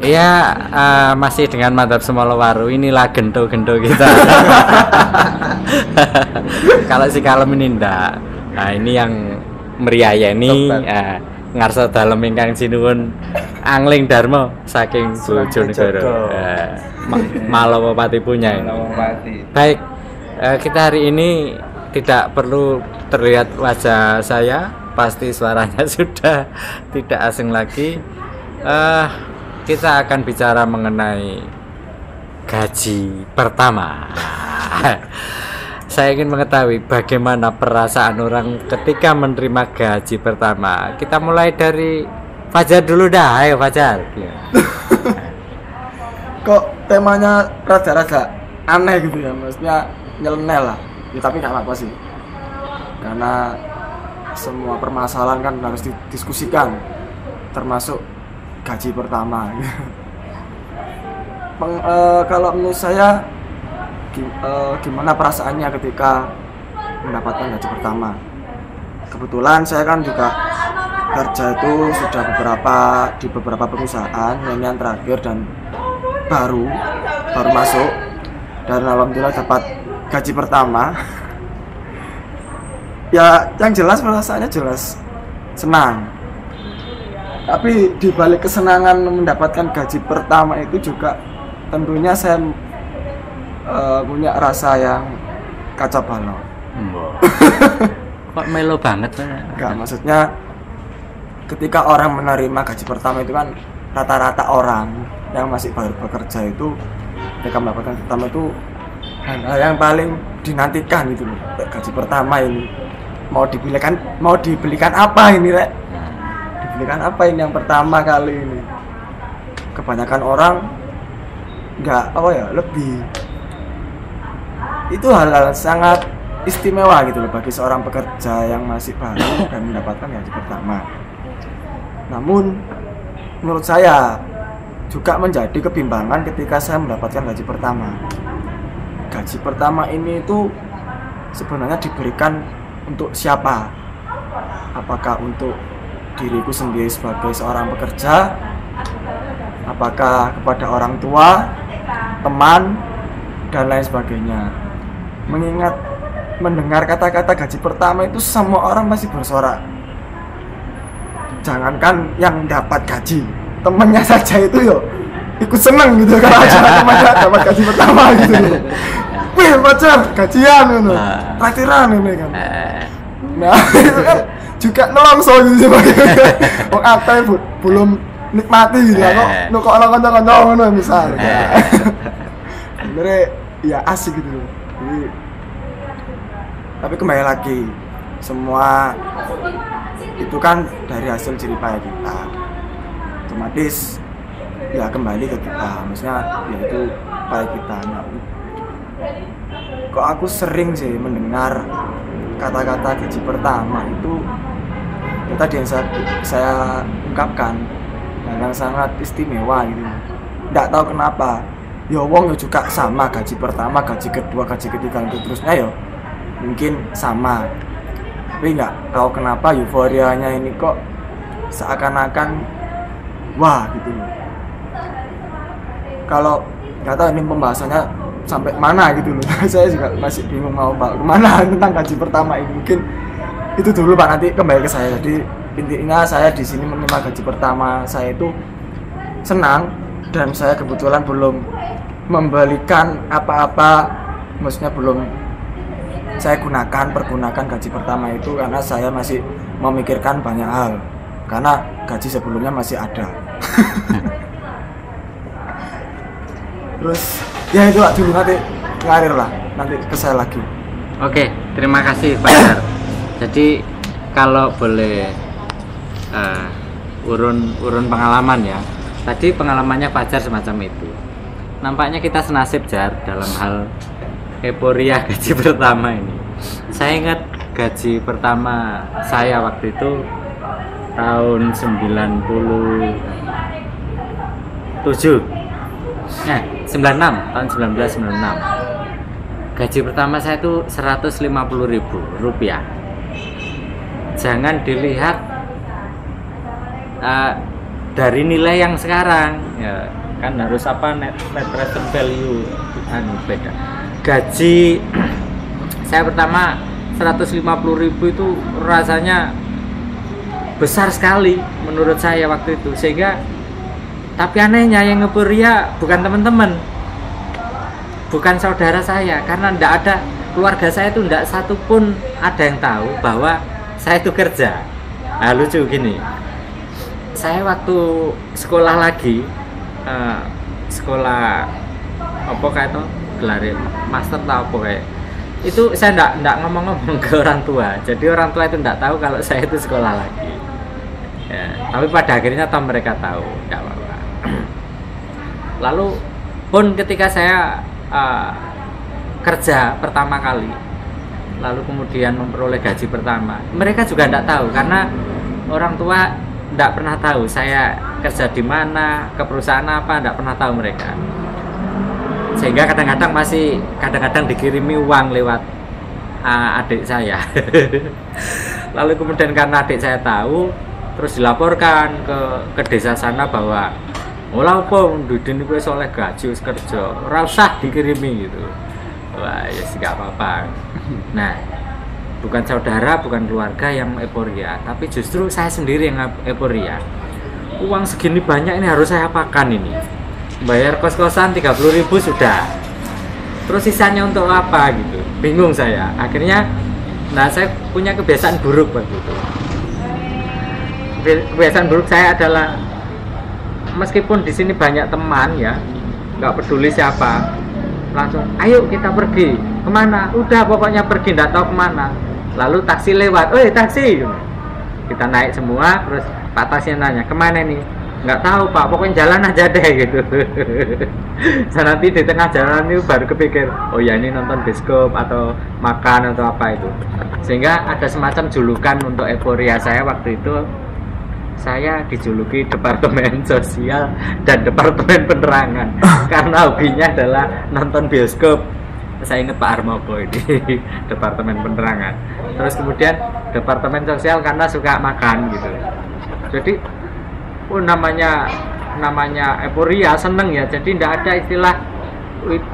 Iya, masih dengan mantap Semolowaru. Inilah gento-gento kita. Kalau si Kalem ini ndak. Nah, ini yang meriayani ngarsa dalem ingkang sinuwun angling Darmo saking Bojonegoro. Malawapati punya. Baik, kita hari ini tidak perlu terlihat wajah saya, pasti suaranya sudah tidak asing lagi. Kita akan bicara mengenai gaji pertama. Saya ingin mengetahui bagaimana perasaan orang ketika menerima gaji pertama. Kita mulai dari Fajar dulu dah, ayo Fajar. Kok temanya rada-rada aneh gitu ya, maksudnya nyeleneh lah. Ya, tapi nggak apa-apa sih, karena semua permasalahan kan harus didiskusikan, termasuk gaji pertama. Kalau menurut saya gimana perasaannya ketika mendapatkan gaji pertama. Kebetulan saya kan juga kerja itu sudah di beberapa perusahaan, yang terakhir dan baru masuk, dan alhamdulillah dapat gaji pertama. Ya yang jelas perasaannya jelas senang. Tapi di balik kesenangan mendapatkan gaji pertama itu juga tentunya saya punya rasa yang kacau balau. Kok melo banget? Enggak, maksudnya ketika orang menerima gaji pertama itu kan rata-rata orang yang masih baru bekerja itu ketika mendapatkan gaji pertama itu hal yang paling dinantikan gitu loh. Gaji pertama ini mau dibelikan apa ini, Rek? Dibelikan apa ini yang pertama kali ini? Kebanyakan orang lebih itu hal-hal sangat istimewa gitu loh bagi seorang pekerja yang masih baru dan mendapatkan gaji pertama. Namun menurut saya juga menjadi kebimbangan ketika saya mendapatkan gaji pertama. Gaji pertama ini itu sebenarnya diberikan untuk siapa? Apakah untuk diriku sendiri sebagai seorang pekerja? Apakah kepada orang tua, teman, dan lain sebagainya? Mengingat mendengar kata-kata gaji pertama itu semua orang pasti bersorak. Jangankan yang dapat gaji, temennya saja itu ikut seneng gitu kalau aja temannya dapat gaji pertama gitu. Wih, pacar gajian gitu, traktiran ini kan. Nah itu kan juga nelongso gitu sebagai wong akeh belum nikmati gitu ya, kok orang kanca-kanca ngono misal. Sebenarnya ya asik gitu. Tapi kembali lagi, semua itu kan dari hasil jerih payah kita, otomatis ya kembali ke kita, maksudnya yaitu payah kita. Nah, kok aku sering sih mendengar kata-kata gaji pertama itu ya tadi yang saya ungkapkan, yang sangat istimewa gitu. Nggak tahu kenapa, ya wong juga sama gaji pertama, gaji kedua, gaji ketiga, dan terusnya mungkin sama, tapi nggak tahu kenapa euforianya ini kok seakan-akan wah gitu. Kalau nggak tahu ini pembahasannya sampai mana gitu loh. Saya juga masih bingung mau kemana tentang gaji pertama ini. Mungkin itu dulu Pak, nanti kembali ke saya. Jadi intinya saya di sini menerima gaji pertama saya itu senang, dan saya kebetulan belum membalikan apa-apa, maksudnya belum saya pergunakan gaji pertama itu karena saya masih memikirkan banyak hal, karena gaji sebelumnya masih ada. Terus ya itu dulu, nanti ngalir lah, nanti ke saya lagi. Oke, terima kasih Fajar. Jadi kalau boleh urun pengalaman ya. Tadi pengalamannya Fajar semacam itu. Nampaknya kita senasib Jar dalam hal euforia gaji pertama ini. Saya ingat gaji pertama saya waktu itu tahun 96, tahun 1996. Gaji pertama saya itu Rp150.000. Jangan dilihat dari nilai yang sekarang ya kan harus apa net present value beda. Gaji saya pertama 150.000 itu rasanya besar sekali menurut saya waktu itu, sehingga tapi anehnya yang ngeberia bukan teman-teman, bukan saudara saya, karena ndak ada keluarga saya itu ndak satu pun ada yang tahu bahwa saya itu kerja. Nah, lucu gini, saya waktu sekolah lagi sekolah apa kayak itu gelar master atau apa kayak itu, saya ndak ngomong-ngomong ke orang tua, jadi orang tua itu ndak tahu kalau saya itu sekolah lagi ya, tapi pada akhirnya tahu, mereka tahu, ndak apa-apa. Lalu pun ketika saya kerja pertama kali, lalu kemudian memperoleh gaji pertama, mereka juga ndak tahu karena orang tua ndak pernah tahu saya kerja di mana, ke perusahaan apa, ndak pernah tahu mereka. Sehingga kadang-kadang dikirimi uang lewat adik saya. Lalu kemudian karena adik saya tahu, terus dilaporkan ke desa sana bahwa olah apa ndudin kowe soleh gaji wis kerja, ora usah dikirimi gitu. Wah, ya sih gak apa-apa. Nah, bukan saudara, bukan keluarga yang euforia, tapi justru saya sendiri yang euforia. Uang segini banyak ini harus saya apakan ini? Bayar kos-kosan 30.000 sudah. Terus sisanya untuk apa gitu? Bingung saya. Akhirnya, nah saya punya kebiasaan buruk waktu itu. Kebiasaan buruk saya adalah meskipun di sini banyak teman ya, nggak peduli siapa, langsung ayo kita pergi kemana? Udah pokoknya pergi, nggak tahu kemana. Lalu taksi lewat, taksi, kita naik semua, terus pak taksinya nanya kemana nih? Nggak tahu pak, pokoknya jalan aja deh gitu. Dan nanti di tengah jalan itu baru kepikir, oh ya ini nonton bioskop atau makan atau apa itu. Sehingga ada semacam julukan untuk euforia saya waktu itu. Saya dijuluki Departemen Sosial dan Departemen Penerangan karena hobinya adalah nonton bioskop. Saya ingat Pak Armopo ini Departemen Penerangan. Terus kemudian Departemen Sosial karena suka makan gitu. Jadi namanya euforia, seneng ya. Jadi tidak ada istilah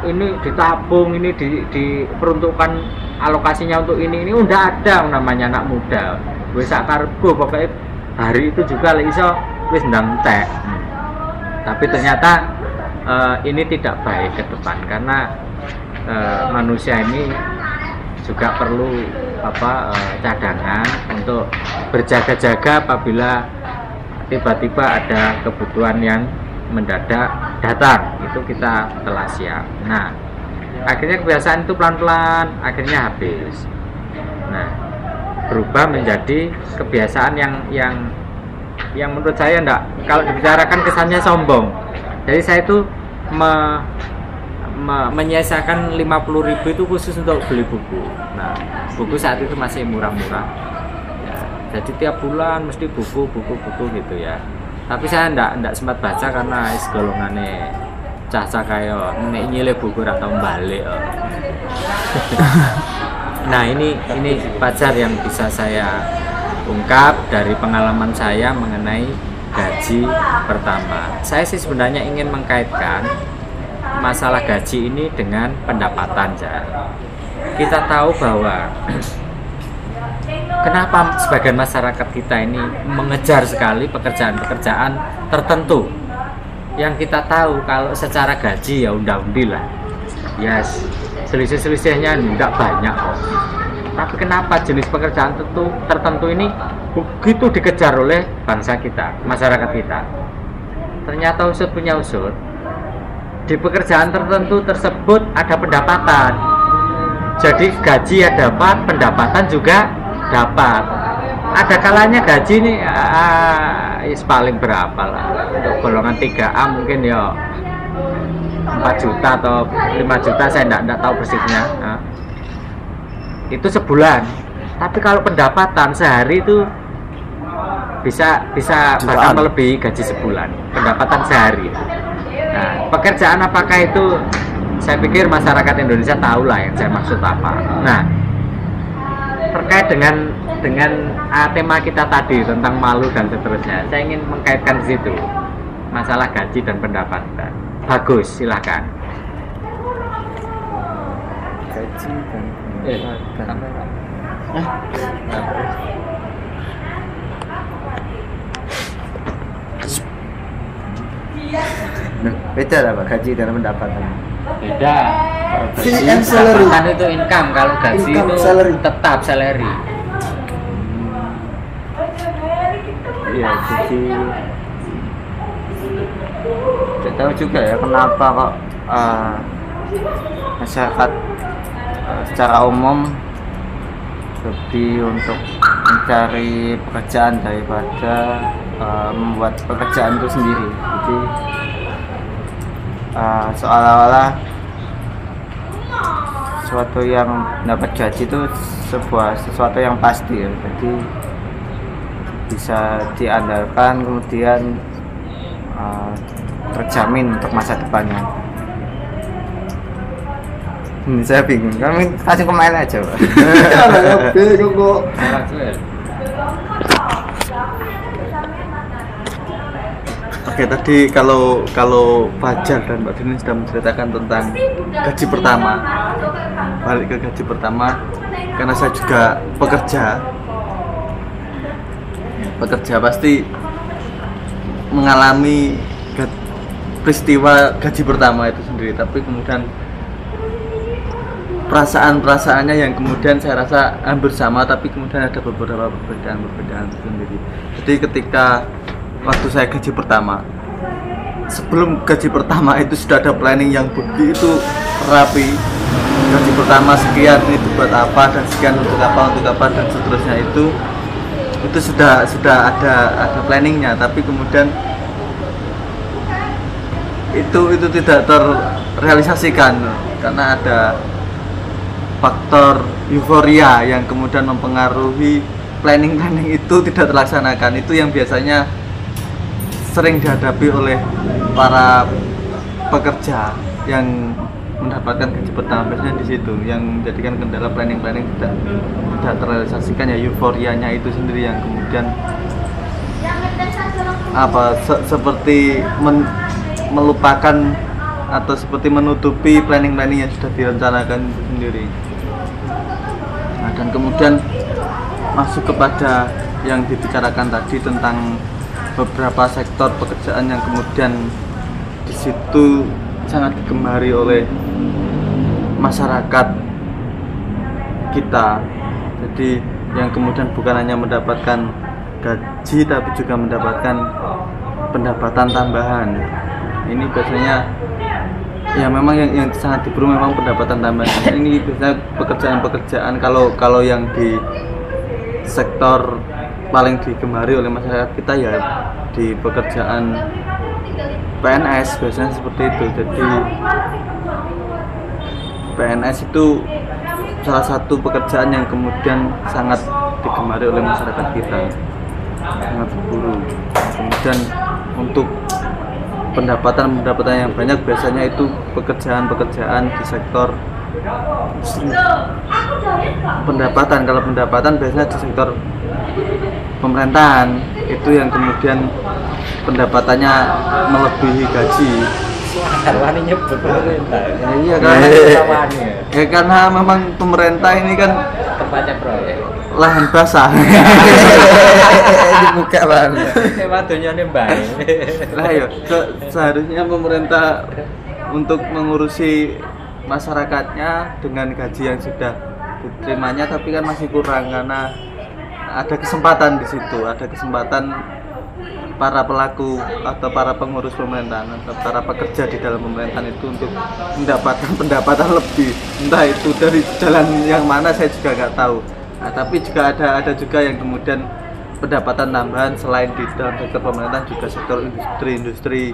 ini ditabung, ini diperuntukkan alokasinya untuk ini udah ada namanya anak muda. Wis sak karepku pokoknya hari itu juga iso wis ndang entek. Tapi ternyata ini tidak baik ke depan karena manusia ini juga perlu cadangan untuk berjaga-jaga apabila tiba-tiba ada kebutuhan yang mendadak datang, itu kita telah siap. Nah, akhirnya kebiasaan itu pelan-pelan akhirnya habis. Nah, berubah menjadi kebiasaan yang menurut saya enggak, kalau dibicarakan kesannya sombong. Jadi saya itu menyiasakan 50.000 itu khusus untuk beli buku. Nah, buku saat itu masih murah-murah ya, jadi tiap bulan mesti buku gitu ya. Tapi saya enggak sempat baca karena golongannya cah-cah kayak nek nyile buku atau balik. Nah, ini Fajar yang bisa saya ungkap dari pengalaman saya mengenai gaji pertama. Saya sih sebenarnya ingin mengkaitkan masalah gaji ini dengan pendapatan. Kita tahu bahwa kenapa sebagian masyarakat kita ini mengejar sekali pekerjaan-pekerjaan tertentu yang kita tahu kalau secara gaji ya undang-undang lah. Yes, selisih-selisihnya tidak banyak kok. Tapi kenapa jenis pekerjaan tertentu ini begitu dikejar oleh bangsa kita, masyarakat kita? Ternyata usut punya usut, di pekerjaan tertentu tersebut ada pendapatan. Jadi gaji ya dapat, pendapatan juga dapat. Ada kalanya gaji ini paling berapa lah. Untuk golongan 3A mungkin ya 4 juta atau 5 juta, saya enggak tahu persisnya. Nah, itu sebulan. Tapi kalau pendapatan sehari itu bisa bahkan melebihi gaji sebulan. Pendapatan sehari. Nah, pekerjaan apakah itu? Saya pikir masyarakat Indonesia tahu lah yang saya maksud apa. Nah, terkait dengan tema kita tadi tentang malu dan seterusnya, saya ingin mengkaitkan di situ masalah gaji dan pendapatan. Bagus, silakan. Gaji dan pendapatan. Beda lah Pak, gaji dan pendapatan. Beda. Fee and salary. Pendapatan itu income, kalau gaji Income, itu salary. tetap salary. Iya, jadi tidak tahu juga ya kenapa kok masyarakat secara umum lebih untuk mencari pekerjaan daripada membuat pekerjaan itu sendiri. Jadi seolah-olah sesuatu yang dapat gaji itu sesuatu yang pasti ya. Jadi bisa diandalkan, kemudian terjamin untuk masa depannya. Saya bingung, kami langsung kemain aja Pak. Bingung kok. Oke, tadi kalau Fajar dan Mbak Dini sudah menceritakan tentang gaji pertama, balik ke gaji pertama, karena saya juga pekerja pasti mengalami peristiwa gaji pertama itu sendiri, tapi kemudian perasaannya yang kemudian saya rasa hampir sama, tapi kemudian ada beberapa perbedaan sendiri. Jadi ketika waktu saya gaji pertama, sebelum gaji pertama itu sudah ada planning yang begitu rapi. Gaji pertama sekian itu buat apa, dan sekian untuk apa dan seterusnya itu sudah ada planningnya, tapi kemudian itu tidak terrealisasikan karena ada faktor euforia yang kemudian mempengaruhi planning itu tidak terlaksanakan. Itu yang biasanya sering dihadapi oleh para pekerja yang mendapatkan gaji pertama, biasanya di situ yang menjadikan kendala planning tidak terrealisasikan, ya euforianya itu sendiri yang kemudian seperti melupakan atau seperti menutupi planning yang sudah direncanakan itu sendiri. Nah, dan kemudian masuk kepada yang dibicarakan tadi tentang beberapa sektor pekerjaan yang kemudian di situ sangat digemari oleh masyarakat kita. Jadi yang kemudian bukan hanya mendapatkan gaji tapi juga mendapatkan pendapatan tambahan. Ini biasanya ya memang yang sangat diburu memang pendapatan tambahan. Ini biasanya pekerjaan kalau yang di sektor paling digemari oleh masyarakat kita ya di pekerjaan PNS biasanya seperti itu. Jadi PNS itu salah satu pekerjaan yang kemudian sangat digemari oleh masyarakat kita, sangat berburu. Kemudian untuk pendapatan yang banyak biasanya itu pekerjaan di sektor pendapatan. Kalau pendapatan biasanya di sektor pemerintahan, itu yang kemudian pendapatannya melebihi gaji. Wani nyebut pemerintah. Iya karena memang pemerintah ini kan tempatnya proyek. Lahan basah. Dibuka banget. Waduhnya nih baik. Lah ya, seharusnya pemerintah untuk mengurusi masyarakatnya dengan gaji yang sudah diterimanya, tapi kan masih kurang karena ada kesempatan di situ, ada kesempatan para pelaku atau para pengurus pemerintahan atau para pekerja di dalam pemerintahan itu untuk mendapatkan pendapatan lebih, entah itu dari jalan yang mana saya juga nggak tahu. Nah, tapi juga ada juga yang kemudian pendapatan tambahan selain di dalam sektor pemerintahan, juga sektor industri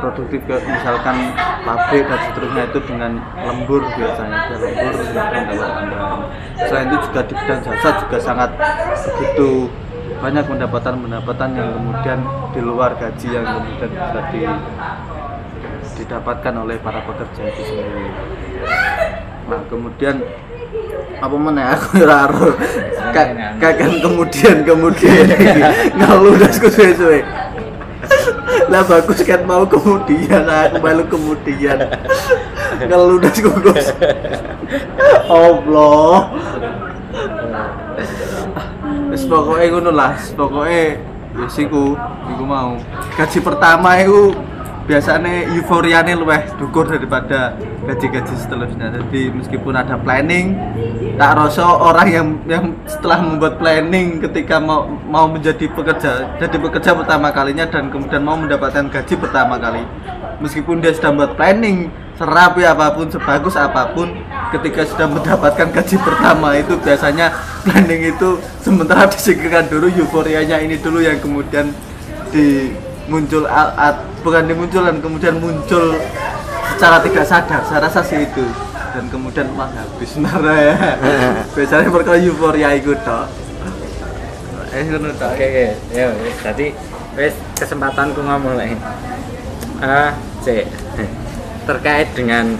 produktif, misalkan pabrik dan seterusnya itu dengan lembur biasanya ada lembur pendapatan tambahan. Selain itu juga di bidang jasa juga sangat begitu banyak pendapatan yang kemudian di luar gaji yang kemudian bisa didapatkan oleh para pekerja itu sendiri. Nah, kemudian apa mana aku ora ero. Kakan kemudian ngaludasku suwe-suwe. Lah bagus kan mau kemudian aku malu kemudian. Ngaludasku Gus. Allah. Wis pokoke ngono lah, pokoke wis iku mau. Gaji pertama iku biasanya euforianya luwih dukur daripada gaji-gaji seterusnya. Jadi meskipun ada planning, tak rasa orang yang setelah membuat planning ketika mau jadi pekerja pertama kalinya dan kemudian mau mendapatkan gaji pertama kali, meskipun dia sudah membuat planning serapi apapun, sebagus apapun, ketika sudah mendapatkan gaji pertama itu biasanya planning itu sementara disingkirkan dulu, euforianya ini dulu yang kemudian bukan dimunculkan, kemudian muncul secara tidak sadar. Saya rasa sih itu, dan kemudian mah habis nara ya. Biasanya perkara euforia itu toh. Ngono toh. Oke. Ya wis tadi wis kesempatanku ngomong lagi. Terkait dengan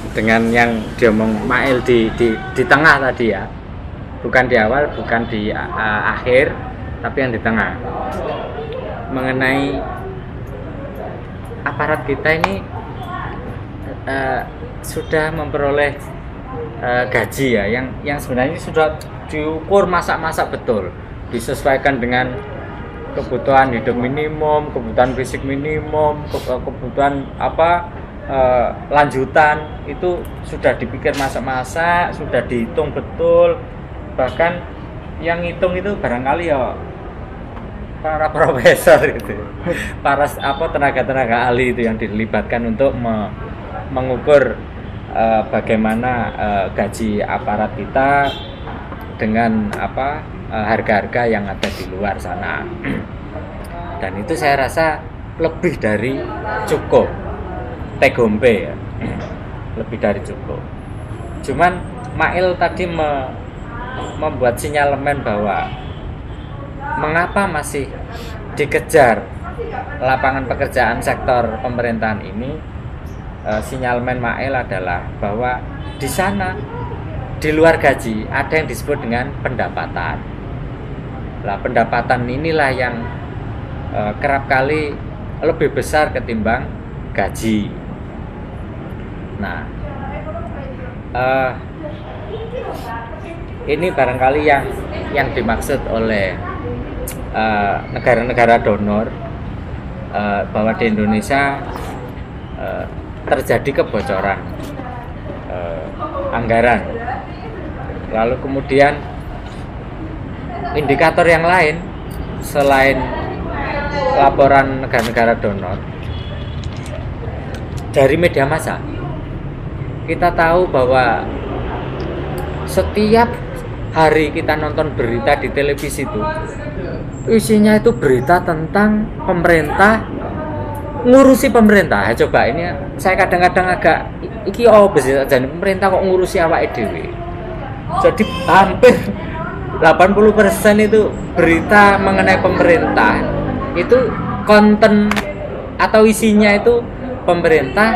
yang diomong Mail di tengah tadi ya. Bukan di awal, bukan di akhir, tapi yang di tengah. Mengenai aparat kita ini sudah memperoleh gaji ya yang sebenarnya sudah diukur masak-masak betul, disesuaikan dengan kebutuhan hidup minimum, kebutuhan fisik minimum, kebutuhan lanjutan itu sudah dipikir masak-masak, sudah dihitung betul. Bahkan yang ngitung itu barangkali ya para profesor itu, para tenaga-tenaga ahli itu yang dilibatkan untuk mengukur bagaimana gaji aparat kita dengan harga-harga yang ada di luar sana. Dan itu saya rasa lebih dari cukup, tegombe ya, lebih dari cukup. Cuman Mail tadi membuat sinyalemen bahwa mengapa masih dikejar lapangan pekerjaan sektor pemerintahan ini. Sinyalemen Mail adalah bahwa di sana di luar gaji ada yang disebut dengan pendapatan. Nah, pendapatan inilah yang kerap kali lebih besar ketimbang gaji. Nah, ini barangkali yang dimaksud oleh negara-negara donor, bahwa di Indonesia terjadi kebocoran anggaran. Lalu kemudian indikator yang lain selain laporan negara-negara donor dari media massa, kita tahu bahwa setiap hari kita nonton berita di televisi itu isinya itu berita tentang pemerintah ngurusi pemerintah. Coba ini saya kadang-kadang agak iki jadi pemerintah kok ngurusi awake dhewe. Jadi hampir 80% itu berita mengenai pemerintah itu konten atau isinya itu pemerintah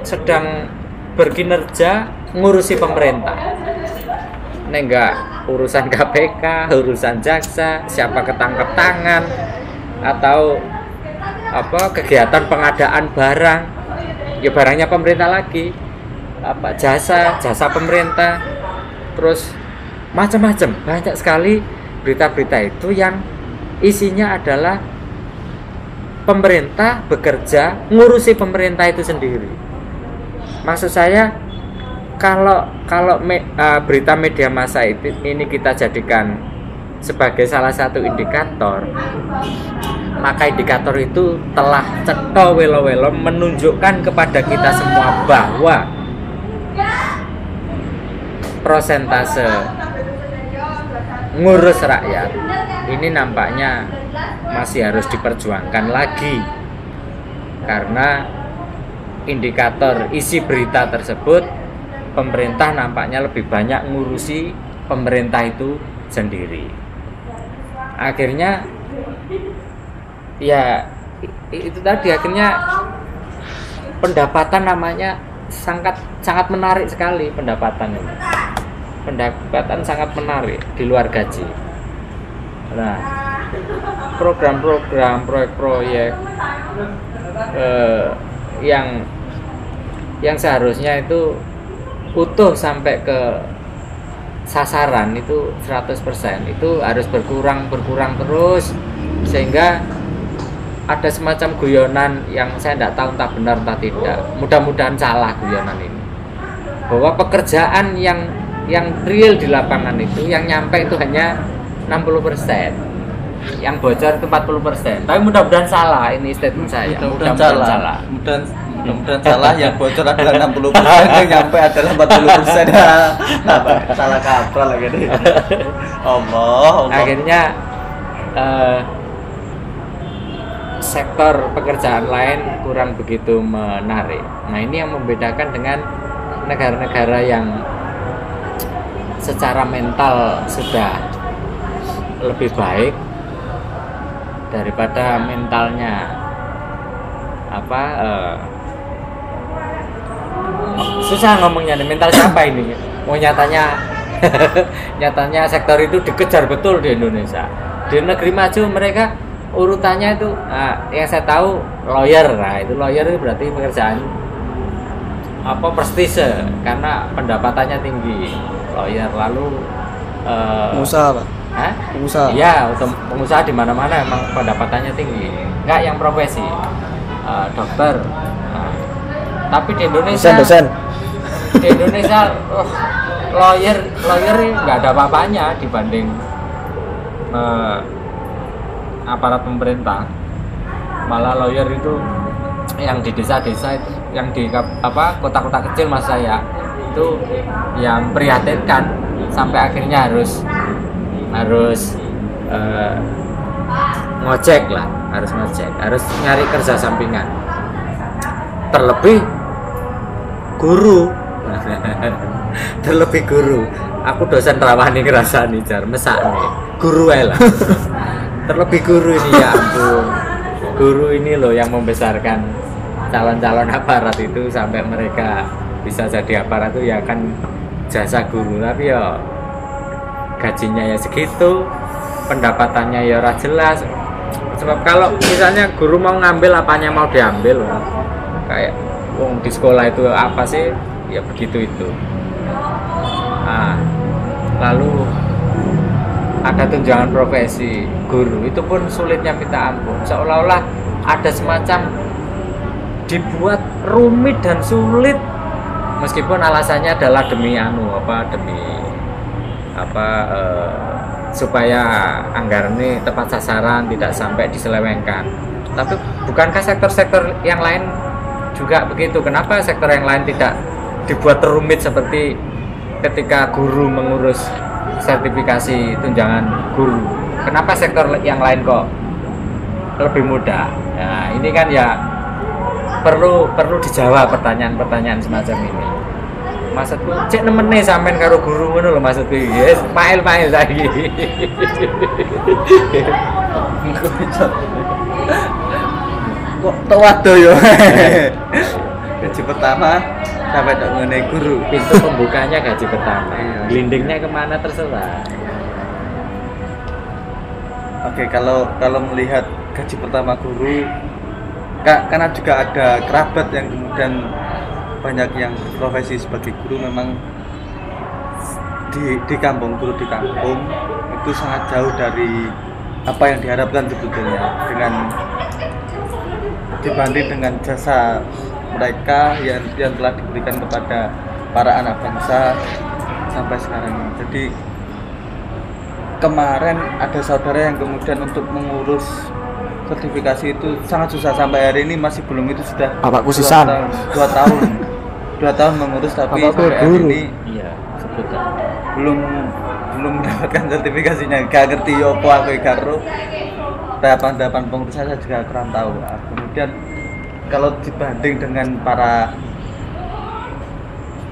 sedang berkinerja ngurusi pemerintah. Enggak urusan KPK, urusan jaksa, siapa ketangkep tangan, atau kegiatan pengadaan barang, ya barangnya pemerintah lagi, jasa pemerintah, terus macam-macam, banyak sekali berita-berita itu yang isinya adalah pemerintah bekerja ngurusi pemerintah itu sendiri. Maksud saya, kalau berita media massa ini kita jadikan sebagai salah satu indikator, maka indikator itu telah cetha welo-welo menunjukkan kepada kita semua bahwa prosentase ngurus rakyat ini nampaknya masih harus diperjuangkan lagi, karena indikator isi berita tersebut pemerintah nampaknya lebih banyak ngurusi pemerintah itu sendiri. Akhirnya ya itu tadi, akhirnya pendapatan namanya sangat menarik sekali pendapatan ini. pendapatan sangat menarik di luar gaji. Nah, program-program, proyek-proyek yang seharusnya itu utuh sampai ke sasaran itu 100%, itu harus berkurang terus, sehingga ada semacam guyonan yang saya tidak tahu entah benar entah tidak, mudah-mudahan salah guyonan ini, bahwa pekerjaan yang real di lapangan itu yang nyampe itu hanya 60%, yang bocor itu 40%. Tapi mudah-mudahan salah, ini statement saya. Mudah-mudahan salah. Mudah-mudahan salah, yang bocor adalah 60%, yang nyampe adalah 40%. Salah kaprah lagi nih. Allah. Akhirnya sektor pekerjaan lain kurang begitu menarik. Nah, ini yang membedakan dengan negara-negara yang secara mental sudah lebih baik daripada mentalnya susah ngomongnya nih, mental siapa ini? Nyatanya nyatanya sektor itu dikejar betul di Indonesia. Di negeri maju mereka urutannya itu yang saya tahu lawyer. Nah, itu lawyer itu berarti pekerjaan prestise karena pendapatannya tinggi. Lawyer, lalu pengusaha, Pak. Pengusaha. Iya, untuk pengusaha di mana-mana emang pendapatannya tinggi. Enggak yang profesi. Dokter. Tapi di Indonesia dosen. Di Indonesia lawyer nggak ada apa-apanya dibanding aparat pemerintah. Malah lawyer itu yang di desa-desa itu, yang di kota-kota kecil mas saya itu yang prihatinkan, sampai akhirnya harus ngojek, harus nyari kerja sampingan. Terlebih guru. Aku dosen rawani ngerasani jar mesakne. Guru ae lah. Terlebih guru ini, ya ampun. Guru ini loh yang membesarkan calon-calon aparat itu sampai mereka bisa jadi aparat itu ya kan jasa guru, tapi ya gajinya ya segitu, pendapatannya ya ora jelas. Sebab kalau misalnya guru mau ngambil apanya mau diambil, kayak wong di sekolah itu apa sih, ya begitu itu. Lalu ada tunjangan profesi guru, itu pun sulitnya minta ampun, seolah-olah ada semacam dibuat rumit dan sulit, meskipun alasannya adalah demi supaya anggaran ini tepat sasaran, tidak sampai diselewengkan. Tapi bukankah sektor-sektor yang lain juga begitu? Kenapa sektor yang lain tidak dibuat rumit seperti ketika guru mengurus sertifikasi tunjangan guru? Kenapa sektor yang lain kok lebih mudah? Nah, ini kan ya perlu dijawab pertanyaan-pertanyaan semacam ini. Maksudku cek nemene sampean karo guru ngono lho, maksudku yes, mail saiki. Kok tewado yo. Gaji pertama sampai tak ngene guru. Pintu pembukanya gaji pertama. Glindingnya kemana terserah. Oke, kalau melihat gaji pertama guru, karena juga ada kerabat yang kemudian banyak yang profesi sebagai guru, memang di kampung, guru di kampung itu sangat jauh dari apa yang diharapkan sebetulnya dibanding dengan jasa mereka yang telah diberikan kepada para anak bangsa sampai sekarang. Jadi kemarin ada saudara yang kemudian untuk mengurus sertifikasi itu sangat susah, sampai hari ini masih belum, itu sudah Bapakku sisan 2 tahun mengurus, tapi sampai hari ini belum mendapatkan sertifikasinya. Gak ngerti opo aku karo tahapan pengurusan, saya juga kurang tahu. Kemudian kalau dibanding dengan para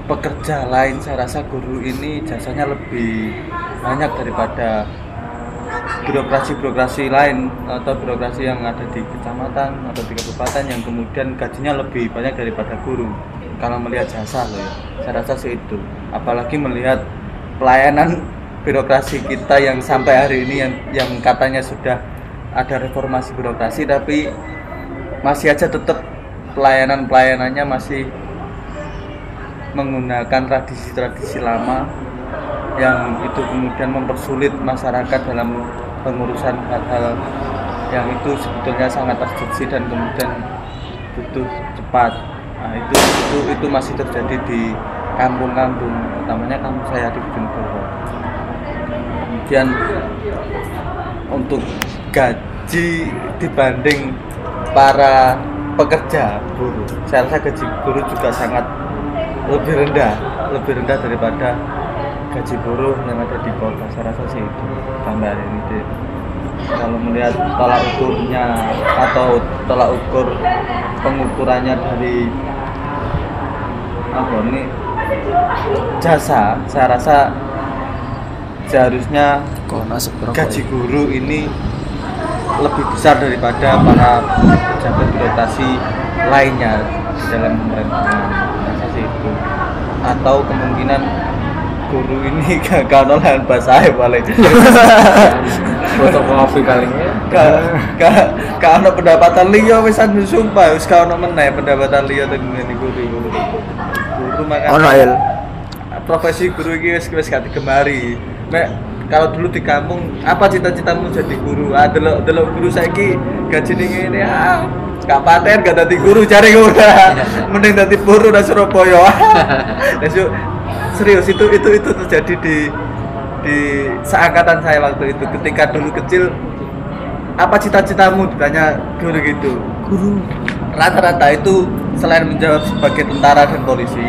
pekerja lain, saya rasa guru ini jasanya lebih banyak daripada birokrasi lain atau birokrasi yang ada di kecamatan atau di kabupaten yang kemudian gajinya lebih banyak daripada guru. Kalau melihat jasa loh ya, saya rasa sih itu. Apalagi melihat pelayanan birokrasi kita yang sampai hari ini yang katanya sudah ada reformasi birokrasi, tapi masih aja tetap pelayanannya masih menggunakan tradisi-tradisi lama yang itu kemudian mempersulit masyarakat dalam pengurusan hal-hal yang itu sebetulnya sangat urgensi dan kemudian butuh cepat. Nah, itu masih terjadi di kampung-kampung, utamanya kampung saya di Bojonegoro. Kemudian untuk gaji dibanding para pekerja buruh, saya rasa gaji buruh juga sangat lebih rendah daripada gaji buruh yang ada di kota. Saya rasa sih itu tambah ini deh. Kalau melihat tolak ukurnya atau tolak ukur pengukurannya dari apa ini jasa, saya rasa seharusnya gaji guru ini lebih besar daripada para pejabat birokrasi lainnya di dalam pemerintahan. Rasa sih itu. Atau kemungkinan guru ini gak olahan bahasa paling fotokopi paling ya gak ono pendapatan liya wisan sumpah wis gak ono meneh pendapatan liya teng ngene guru makane ono el profesi guru iki wis gak digemari. Nek kalau dulu di kampung apa cita-citamu jadi guru? Delok guru saiki gajine ngene gak paten gak dadi guru cari ngono. Mending dadi buruh nang Surabaya. Serius itu terjadi di seangkatan saya waktu itu. Ketika dulu kecil, apa cita-citamu ditanya guru gitu. Guru. Rata-rata itu selain menjawab sebagai tentara dan polisi,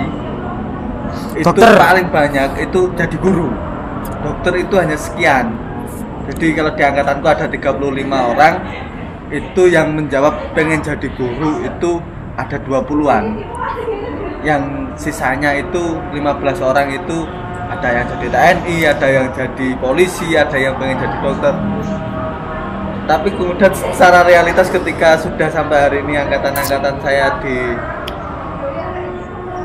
dokter. Itu paling banyak itu jadi guru. Dokter itu hanya sekian. Jadi kalau di angkatanku ada 35 orang, itu yang menjawab pengen jadi guru itu ada 20-an. Yang sisanya itu 15 orang itu ada yang jadi TNI, ada yang jadi polisi, ada yang pengen jadi dokter. Tapi kemudian secara realitas ketika sudah sampai hari ini angkatan-angkatan saya di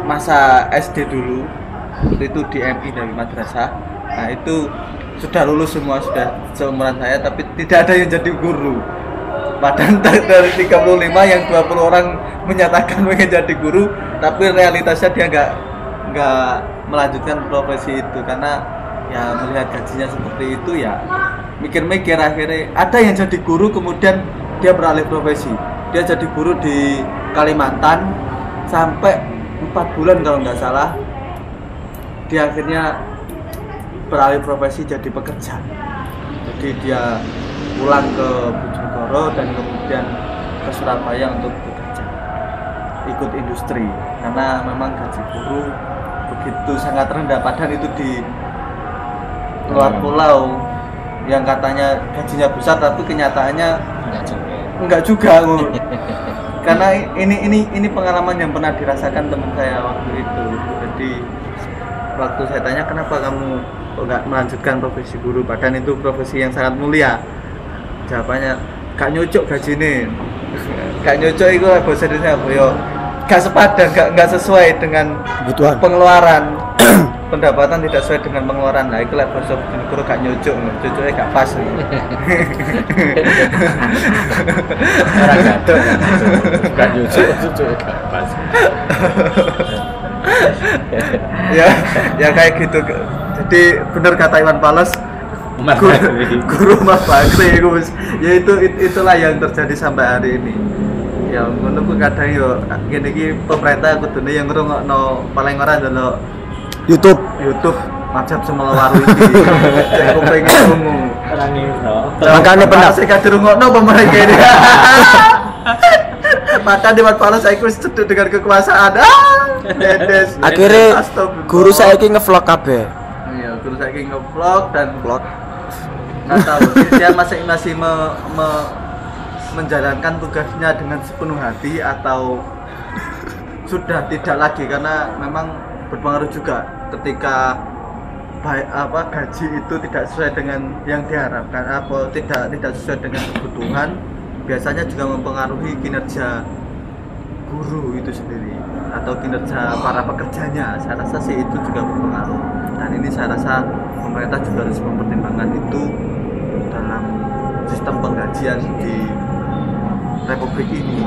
masa SD dulu, itu di MI dari madrasah. Nah itu sudah lulus semua, sudah seumuran saya, tapi tidak ada yang jadi guru. Padahal dari 35 yang 20 orang menyatakan pengen jadi guru, tapi realitasnya dia nggak melanjutkan profesi itu karena ya melihat gajinya seperti itu ya mikir-mikir. Akhirnya ada yang jadi guru kemudian dia beralih profesi, dia jadi guru di Kalimantan sampai 4 bulan kalau nggak salah, dia akhirnya beralih profesi jadi pekerja. Jadi dia pulang ke Bojonegoro dan kemudian ke Surabaya untuk bekerja, ikut industri, karena memang gaji guru begitu sangat rendah. Padahal itu di luar pulau yang katanya gajinya besar, tapi kenyataannya enggak juga. Karena ini pengalaman yang pernah dirasakan teman saya waktu itu. Jadi waktu saya tanya kenapa kamu enggak melanjutkan profesi guru, padahal itu profesi yang sangat mulia, jawabannya gak nyocok gajine. Gak nyocok itu bahasa Indonesia apa ya? Gak sepadan, gak sesuai dengan kebutuhan pengeluaran. Pendapatan tidak sesuai dengan pengeluaran. Nah, itu lah bahasa Bojonegoro gak nyocok, cocoknya gak pas. orang gaduh gak nyocok, cocoknya gak pas. ya kayak gitu. Jadi benar kata Iwan Fals, guru Mas Bakri ya itulah yang terjadi sampai hari ini. Ya menurutku kadang yo gini iki pemerintah kudune yang ngrungokno paling ora ndelok YouTube macam semelawaru iki. Aku pengen krungu. Ora ngiro. Makane pendak sing kadurungokno pemerintah ini. Maka Iwan Fals saiki wis cedhek dengan kekuasaan. Dedes. Akhirnya guru saiki ngevlog kabeh. Iya, guru saiki ngevlog dan vlog. Nggak tahu, dia masih menjalankan tugasnya dengan sepenuh hati atau sudah tidak lagi, karena memang berpengaruh juga ketika gaji itu tidak sesuai dengan yang diharapkan, apa tidak sesuai dengan kebutuhan, biasanya juga mempengaruhi kinerja guru itu sendiri atau kinerja para pekerjanya, saya rasa sih itu juga berpengaruh. Dan ini saya rasa pemerintah juga harus mempertimbangkan itu dalam sistem penggajian di Republik ini,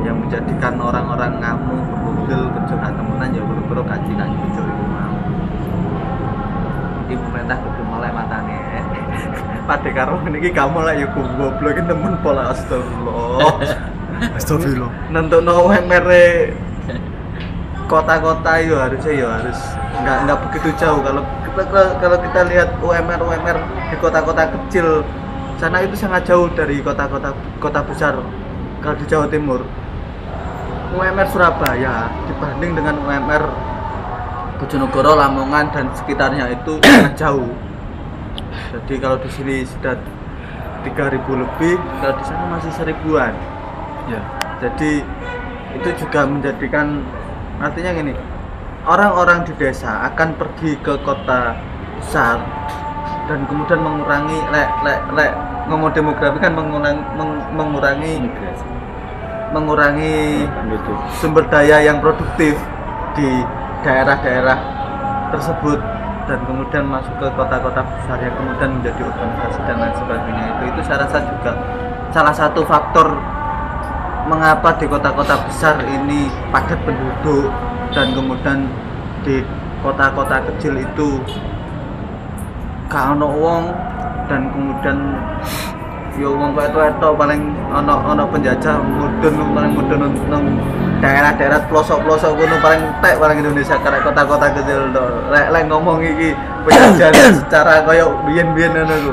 yang menjadikan orang-orang ngamuk berbudel kerja temenan ya buru-buru gaji nak nyucuk iku mau. Iki pemerintah kudu melek matane. Padhe karo ngene iki kamu lah ya goblok iki temen pola astagfirullah. Astagfirullah. Nentukno UMR kota-kota harus nggak begitu jauh. Kalau kita lihat UMR di kota-kota kecil sana itu sangat jauh dari kota besar. Kalau di Jawa Timur UMR Surabaya dibanding dengan UMR Bojonegoro, Lamongan dan sekitarnya itu sangat jauh. Jadi kalau di sini sudah 3.000 lebih, kalau di sana masih 1.000-an. Ya. Jadi itu juga menjadikan, artinya gini, orang-orang di desa akan pergi ke kota besar dan kemudian mengurangi ngomong demografi kan mengurangi sumber daya yang produktif di daerah-daerah tersebut dan kemudian masuk ke kota-kota besar yang kemudian menjadi urbanisasi dan lain sebagainya. Itu saya rasa juga salah satu faktor mengapa di kota-kota besar ini padat penduduk dan kemudian di kota-kota kecil itu gak ono wong dan kemudian yo wong wetok paling ono penjajah paling mudun nang daerah-daerah pelosok-pelosok kono paling Indonesia karena kota-kota kecil to. Lek ngomong iki penjajah secara koyo biyen-biyen ngono ku.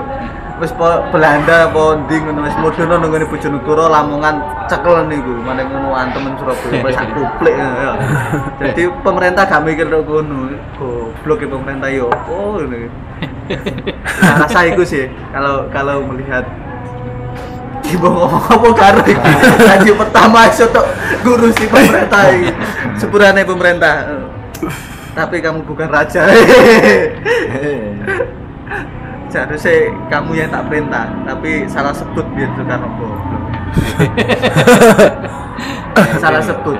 Wis Belanda apa ndi ngono wis mudun nang ngene Bojonegoro, Lamongan cekel niku, maning ngono antemen Surabaya wis sak duplik ya. Jadi pemerintah gak mikir tok ngono. Goblok ya pemerintah yo. Oh ngene. Nah, rasa iku sih kalau melihat ibu ngomong apa karo iki. Gaji pertama iso tok ngurusi pemerintah iki. Sepurane pemerintah. Tapi kamu bukan raja. Seharusnya kamu yang tak perintah, tapi salah sebut biar Soekarno goblok. Salah sebut.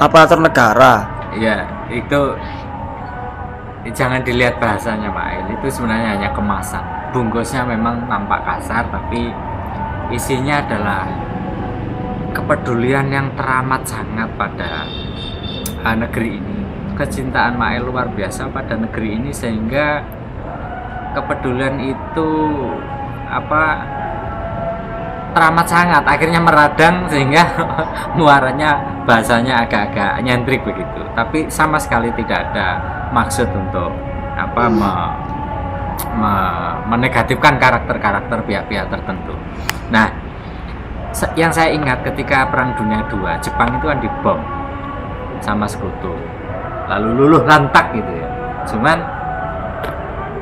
Aparatur negara. Iya, itu jangan dilihat bahasanya Pak El, itu sebenarnya hanya kemasan. Bungkusnya memang tampak kasar, tapi isinya adalah kepedulian yang teramat sangat pada negeri ini. Kecintaan Mael luar biasa pada negeri ini sehingga kepedulian itu teramat sangat akhirnya meradang sehingga muaranya bahasanya agak-agak nyentrik begitu, tapi sama sekali tidak ada maksud untuk menegatifkan karakter-karakter pihak-pihak tertentu. Nah, yang saya ingat ketika Perang Dunia II, Jepang itu kan dibom sama sekutu, lalu luluh lantak gitu ya. Cuman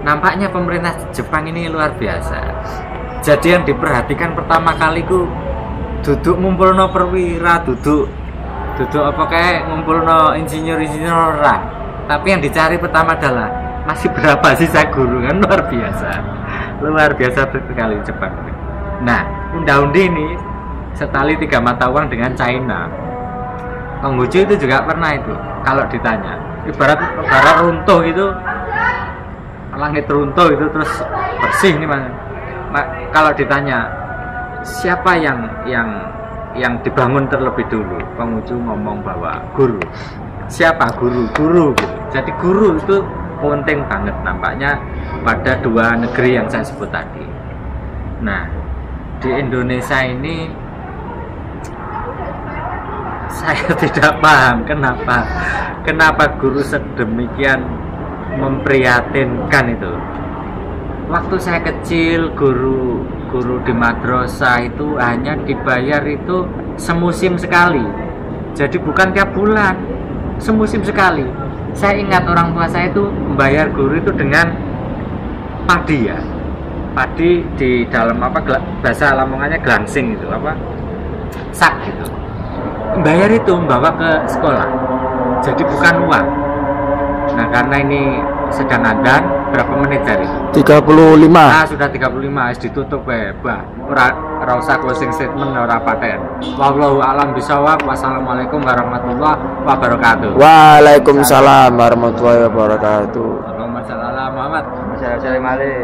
nampaknya pemerintah Jepang ini luar biasa. Jadi yang diperhatikan pertama kali ku duduk ngumpulno perwira, duduk apa kayak ngumpulno insinyur ora. Tapi yang dicari pertama adalah masih berapa sisa guru, kan luar biasa sekali Jepang. Nah, unda-undi ini setali 3 mata uang dengan China. Konghucu itu juga pernah itu. Kalau ditanya, ibarat runtuh gitu, langit runtuh itu terus bersih nih Mas. Nah, kalau ditanya siapa yang dibangun terlebih dulu, Konghucu ngomong bahwa guru. Siapa guru gitu. Jadi guru itu penting banget nampaknya pada 2 negeri yang saya sebut tadi. Nah, di Indonesia ini saya tidak paham kenapa guru sedemikian memprihatinkan itu. Waktu saya kecil guru di madrasah itu hanya dibayar itu semusim sekali. Jadi bukan tiap bulan, semusim sekali. Saya ingat orang tua saya itu membayar guru itu dengan padi ya. Padi di dalam bahasa Lamongannya glangsing itu sak gitu. Bayar itu membawa ke sekolah, jadi bukan uang. Nah, karena ini sedang adzan, berapa menit tadi? 35. Sudah 35, ditutup bah. ora usah closing statement ora paten. Wallahu a'lam bishawab. Wassalamualaikum warahmatullahi wabarakatuh. Waalaikumsalam warahmatullahi wabarakatuh. Allahumma shalli ala Muhammad. Masalah Mali.